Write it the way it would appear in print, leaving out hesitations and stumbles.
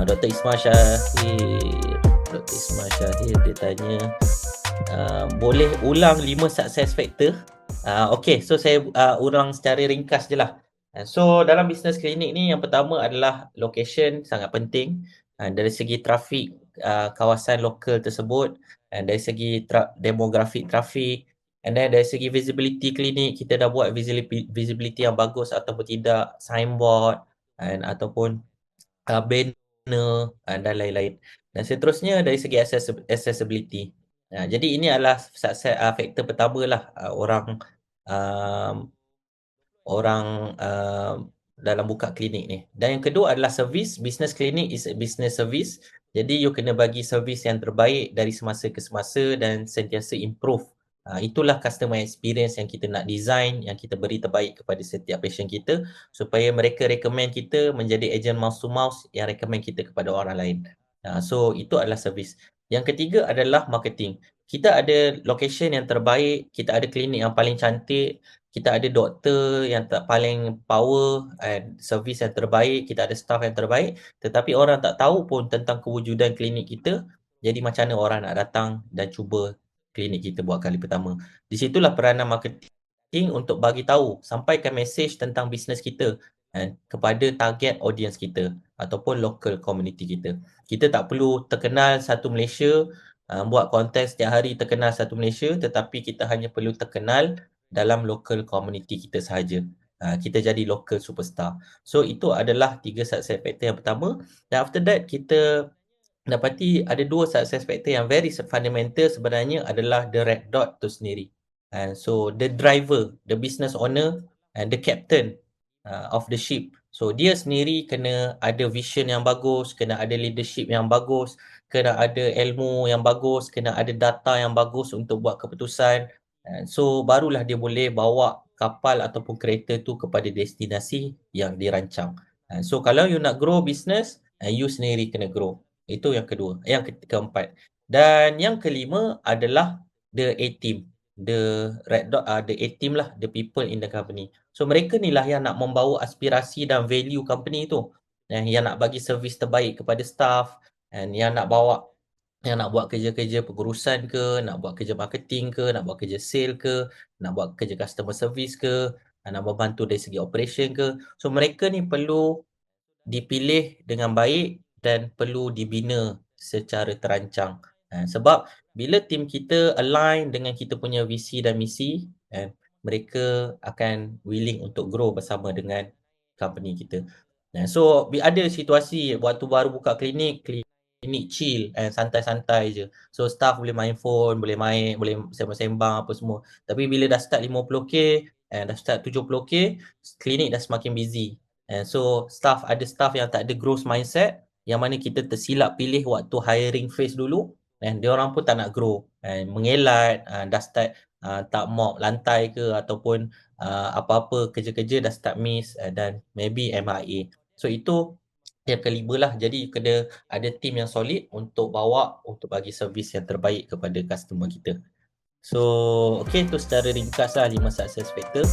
Dr. Ismail Syahir. Dr. Ismail Syahir dia tanya, boleh ulang 5 success factor? Okey, so saya ulang secara ringkas je lah. So dalam bisnes klinik ni yang pertama adalah location sangat penting. Dari segi trafik kawasan lokal tersebut, dari segi demografik trafik, and then dari segi visibility klinik, kita dah buat visibility yang bagus ataupun tidak, signboard ataupun banner dan lain-lain. Dan seterusnya dari segi accessibility. Jadi ini adalah faktor pertama lah orang dalam buka klinik ni. Dan yang kedua adalah servis. Business klinik is a business service. Jadi you kena bagi servis yang terbaik dari semasa ke semasa dan sentiasa improve. Itulah customer experience yang kita nak design, yang kita beri terbaik kepada setiap patient kita supaya mereka recommend kita menjadi agent mouse to mouse yang recommend kita kepada orang lain. So itu adalah servis. Yang ketiga adalah marketing. Kita ada location yang terbaik, kita ada klinik yang paling cantik, kita ada doktor yang paling power and servis yang terbaik, kita ada staff yang terbaik, tetapi orang tak tahu pun tentang kewujudan klinik kita. Jadi macam mana orang nak datang dan cuba klinik kita buat kali pertama. Di situlah peranan marketing untuk bagi tahu, sampaikan mesej tentang bisnes kita kepada target audience kita ataupun local community kita. Kita tak perlu terkenal satu Malaysia, buat konten setiap hari terkenal satu Malaysia, tetapi kita hanya perlu terkenal dalam local community kita sahaja. Kita jadi local superstar. So itu adalah 3 success factor yang pertama. Dan after that kita dapati ada 2 success factor yang very fundamental sebenarnya adalah the red dot tu sendiri. So the driver, the business owner and the captain of the ship. So dia sendiri kena ada vision yang bagus, kena ada leadership yang bagus, kena ada ilmu yang bagus, kena ada data yang bagus untuk buat keputusan. So barulah dia boleh bawa kapal ataupun kereta tu kepada destinasi yang dirancang. So kalau you nak grow business, you sendiri kena grow. Itu yang kedua. Yang keempat. Dan yang kelima adalah the A-team. The red dot, the A-team lah, the people in the company. So mereka ni lah yang nak membawa aspirasi dan value company tu. Yang nak bagi servis terbaik kepada staff, and yang nak buat kerja-kerja pengurusan ke, nak buat kerja marketing ke, nak buat kerja sale ke, nak buat kerja customer service ke, nak membantu dari segi operation ke. So mereka ni perlu dipilih dengan baik dan perlu dibina secara terancang. Sebab bila tim kita align dengan kita punya visi dan misi, mereka akan willing untuk grow bersama dengan company kita. So ada situasi waktu baru buka klinik chill, santai-santai je. So staff boleh main phone, boleh sembang-sembang apa semua. Tapi bila dah start 50k, dah start 70k, klinik dah semakin busy. So ada staff yang tak ada growth mindset, yang mana kita tersilap pilih waktu hiring phase dulu, dia orang pun tak nak grow, mengelat, dah start tak mop lantai ke ataupun apa-apa kerja-kerja dah start miss dan maybe MIA. So itu yang kelima lah. Jadi kena ada team yang solid untuk bagi servis yang terbaik kepada customer kita. So okay, tu secara ringkas lah 5 success factor.